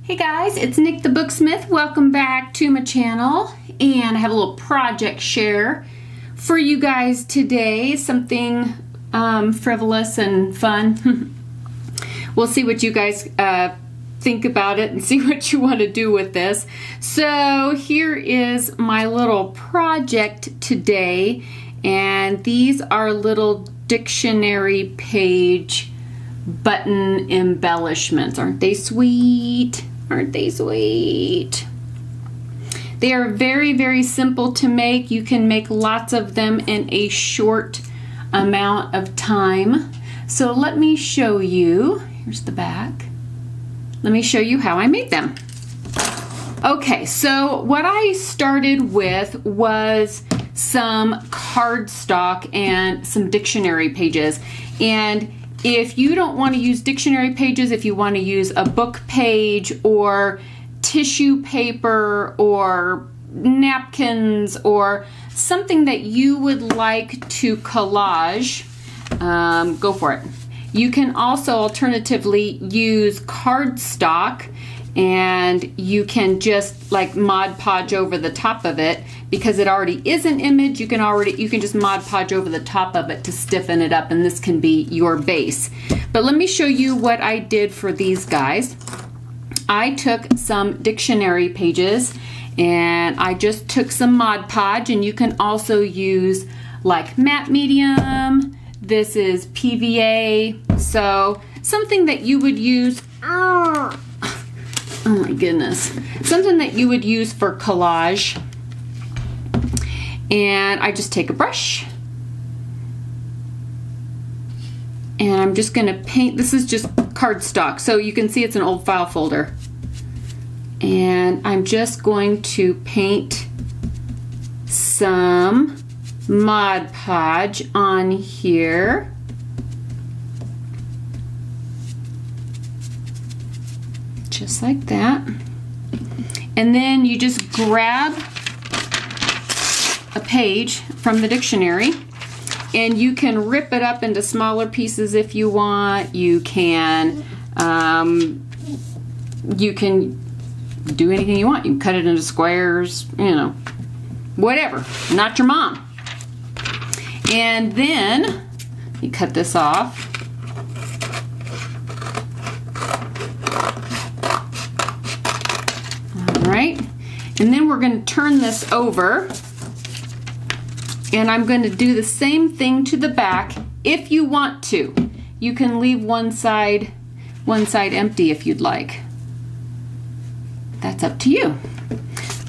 Hey guys, it's Nick the Booksmith. Welcome back to my channel, and I have a little project share for you guys today. Something frivolous and fun. We'll see what you guys think about it and see what you want to do with this. So here is my little project today, and these are little dictionary page button embellishments. Aren't they sweet? Aren't they sweet? They are very, very simple to make. You can make lots of them in a short amount of time. So let me show you. Here's the back. Let me show you how I made them. Okay, so what I started with was some cardstock and some dictionary pages. And if you don't want to use dictionary pages, if you want to use a book page or tissue paper or napkins or something that you would like to collage, go for it. You can also alternatively use cardstock, and you can just like Mod Podge over the top of it because it already is an image. You can just Mod Podge over the top of it to stiffen it up, and this can be your base. But let me show you what I did for these guys. I took some dictionary pages and I just took some Mod Podge, and you can also use like matte medium. This is PVA, so something that you would use. Oh my goodness. Something that you would use for collage. And I just take a brush. And I'm just gonna paint. This is just cardstock, so you can see it's an old file folder. And I'm just going to paint some Mod Podge on here. Just like that. And then you just grab a page from the dictionary, and you can rip it up into smaller pieces if you want. You can do anything you want. You can cut it into squares, you know, whatever. Not your mom. And then you cut this off. Right? And then we're going to turn this over, and I'm going to do the same thing to the back. If you want to, you can leave one side empty if you'd like. That's up to you.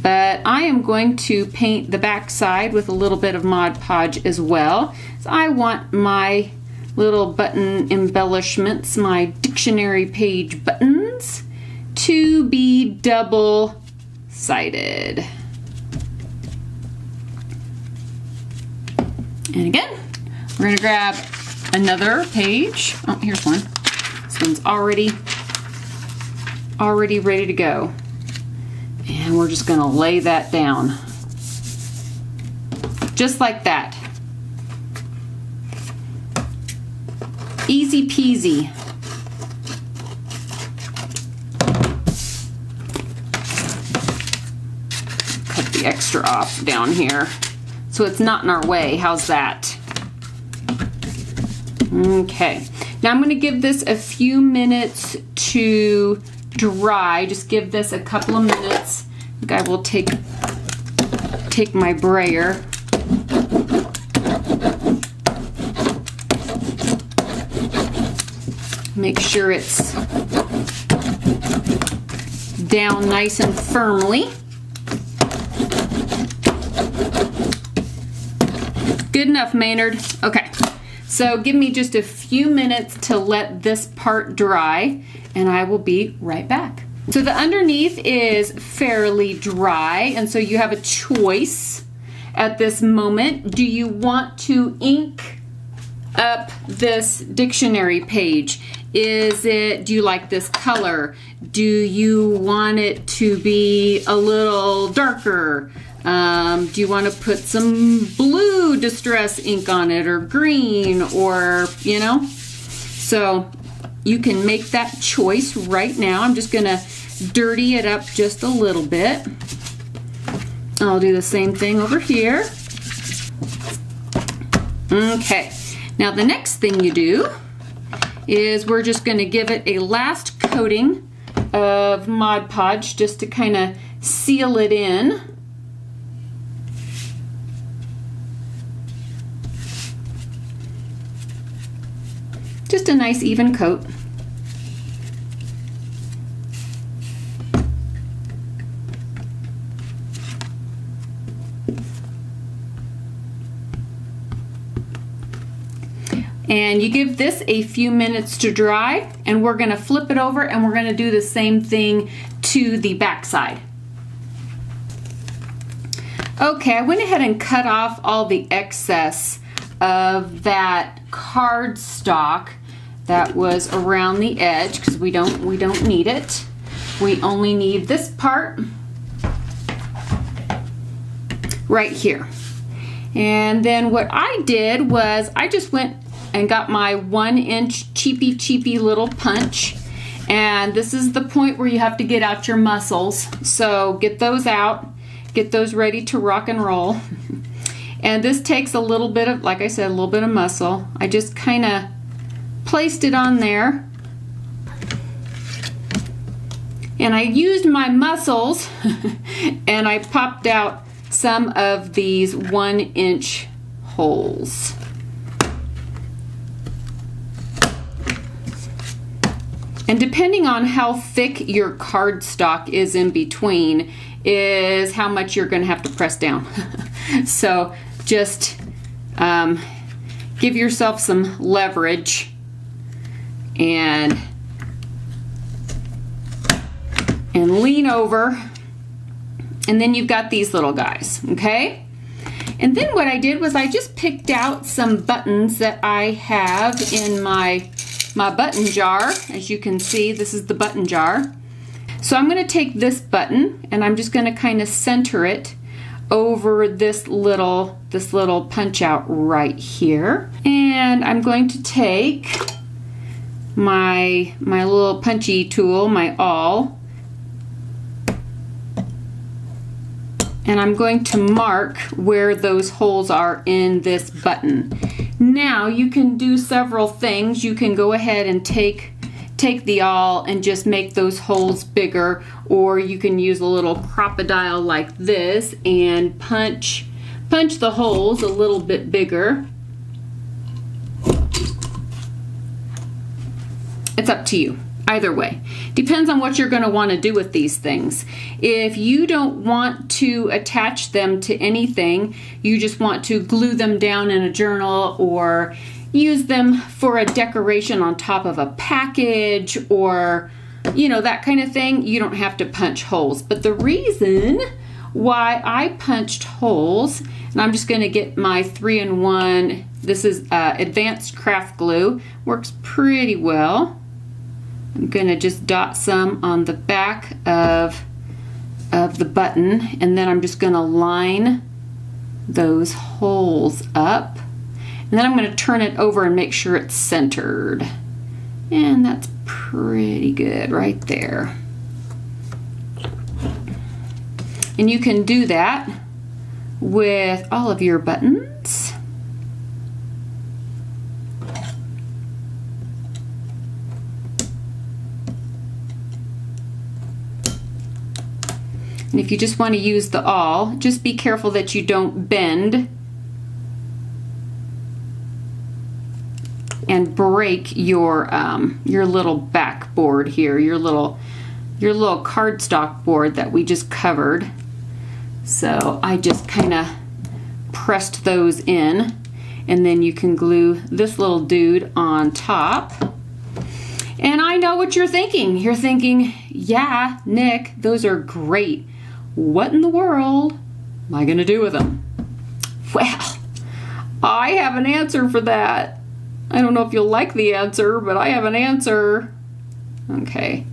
But I am going to paint the back side with a little bit of Mod Podge as well. So I want my little button embellishments, my dictionary page buttons, to be double-sided. And again, we're going to grab another page. Oh, here's one. This one's already ready to go. And we're just going to lay that down. Just like that. Easy peasy. Cut the extra off down here so it's not in our way. How's that? Okay. Now I'm going to give this a few minutes to dry. Just give this a couple of minutes. I think I will take my brayer. Make sure it's down nice and firmly. Good enough, Maynard. Okay, so give me just a few minutes to let this part dry, and I will be right back. So the underneath is fairly dry, and so you have a choice at this moment. Do you want to ink up this dictionary page? Do you like this color? Do you want it to be a little darker? Do you want to put some blue distress ink on it, or green, or, you know? So you can make that choice right now. I'm just going to dirty it up just a little bit. I'll do the same thing over here. Okay, now the next thing you do is we're just going to give it a last coating of Mod Podge just to kind of seal it in. Just a nice even coat. And you give this a few minutes to dry, and we're going to flip it over and we're going to do the same thing to the back side. Okay, I went ahead and cut off all the excess of that cardstock that was around the edge because we don't need it. We only need this part right here. And then what I did was I just went and got my 1-inch cheapy little punch, and this is the point where you have to get out your muscles. So get those out, get those ready to rock and roll. And this takes a little bit of, like I said, a little bit of muscle. I just kind of placed it on there, and I used my muscles and I popped out some of these 1-inch holes. And depending on how thick your cardstock is in between is how much you're going to have to press down. So just give yourself some leverage and lean over, and then you've got these little guys, okay? And then what I did was I just picked out some buttons that I have in my button jar. As you can see, this is the button jar. So I'm going to take this button and I'm just going to kind of center it over this little punch out right here. And I'm going to take my little punchy tool, my awl, and I'm going to mark where those holes are in this button. Now you can do several things. You can go ahead and take the awl and just make those holes bigger, or you can use a little crocodile like this and punch the holes a little bit bigger. It's up to you. Either way. Depends on what you're going to want to do with these things. If you don't want to attach them to anything, you just want to glue them down in a journal or use them for a decoration on top of a package or, you know, that kind of thing, you don't have to punch holes. But the reason why I punched holes, and I'm just going to get my 3-in-1, this is advanced craft glue, works pretty well. I'm going to just dot some on the back of the button, and then I'm just going to line those holes up. And then I'm going to turn it over and make sure it's centered. And that's pretty good right there. And you can do that with all of your buttons. And if you just want to use the awl, just be careful that you don't bend and break your little backboard here, your little cardstock board that we just covered. So I just kind of pressed those in, and then you can glue this little dude on top. And I know what you're thinking. You're thinking, yeah, Nick, those are great. What in the world am I going to do with them? Well, I have an answer for that. I don't know if you'll like the answer, but I have an answer. Okay,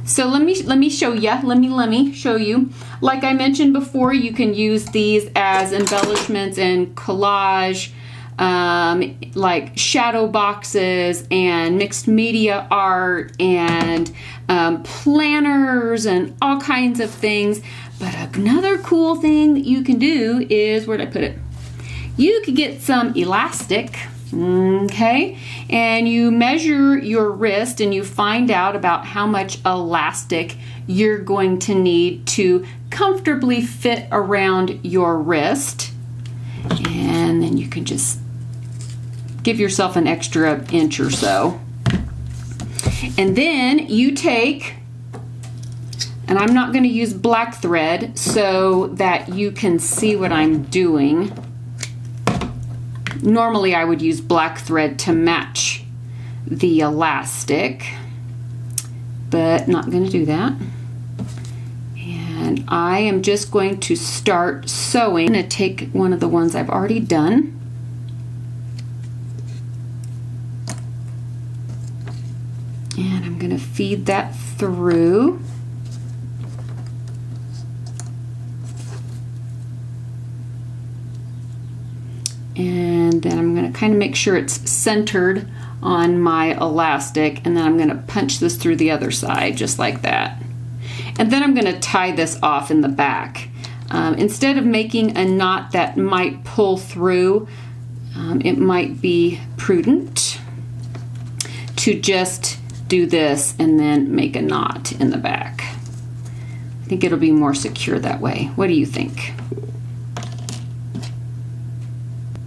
so let me show you. Let me show you. Like I mentioned before, you can use these as embellishments in collage, like shadow boxes and mixed media art and planners and all kinds of things. But another cool thing that you can do is, where'd I put it? You could get some elastic, okay, and you measure your wrist and you find out about how much elastic you're going to need to comfortably fit around your wrist. And then you can just give yourself an extra inch or so. And then you take, and I'm not going to use black thread so that you can see what I'm doing. Normally I would use black thread to match the elastic, but not going to do that. And I am just going to start sewing. I'm going to take one of the ones I've already done. And I'm going to feed that through. And then I'm going to kind of make sure it's centered on my elastic, and then I'm going to punch this through the other side just like that. And then I'm going to tie this off in the back. Instead of making a knot that might pull through, it might be prudent to just do this and then make a knot in the back. I think it'll be more secure that way. What do you think?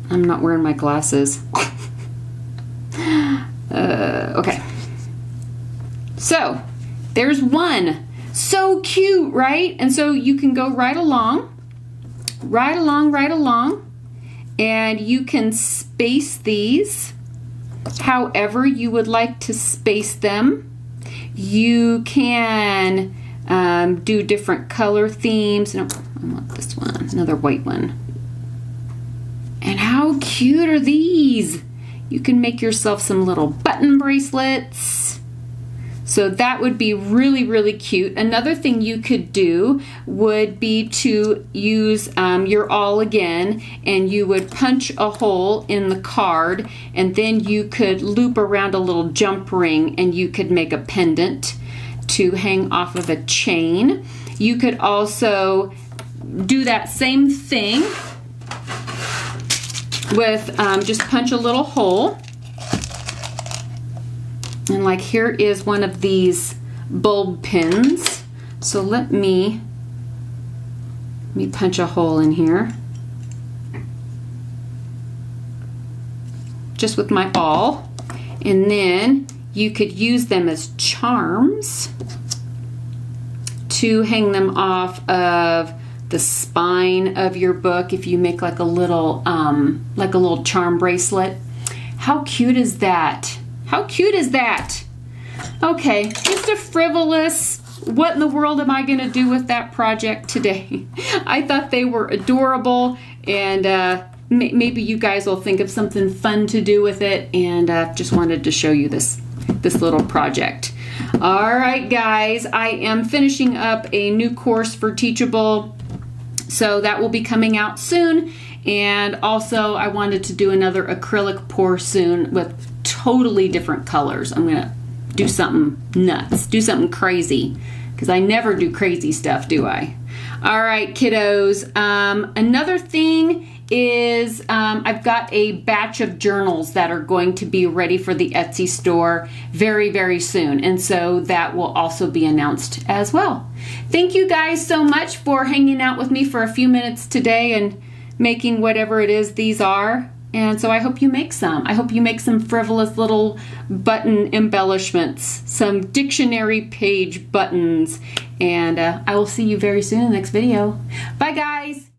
I'm not wearing my glasses. Okay. So, there's one. So cute, right? And so you can go right along, and you can space these however you would like to space them. You can do different color themes. No, I want this one, another white one. And how cute are these? You can make yourself some little button bracelets. So that would be really, really cute. Another thing you could do would be to use your awl again, and you would punch a hole in the card, and then you could loop around a little jump ring, and you could make a pendant to hang off of a chain. You could also do that same thing with just punch a little hole. And like here is one of these bulb pins. So let me punch a hole in here. Just with my awl. And then you could use them as charms to hang them off of the spine of your book if you make like a little charm bracelet. How cute is that? How cute is that? Okay, just a frivolous, what in the world am I going to do with that project today? I thought they were adorable, and maybe you guys will think of something fun to do with it, and just wanted to show you this little project. All right, guys, I am finishing up a new course for Teachable, so that will be coming out soon. And also I wanted to do another acrylic pour soon with totally different colors. I'm gonna do something nuts, do something crazy, because I never do crazy stuff, do I? All right, kiddos. Another thing is I've got a batch of journals that are going to be ready for the Etsy store very, very soon. And so that will also be announced as well. Thank you guys so much for hanging out with me for a few minutes today and making whatever it is these are. And so I hope you make some. I hope you make some frivolous little button embellishments, some dictionary page buttons. And I will see you very soon in the next video. Bye, guys.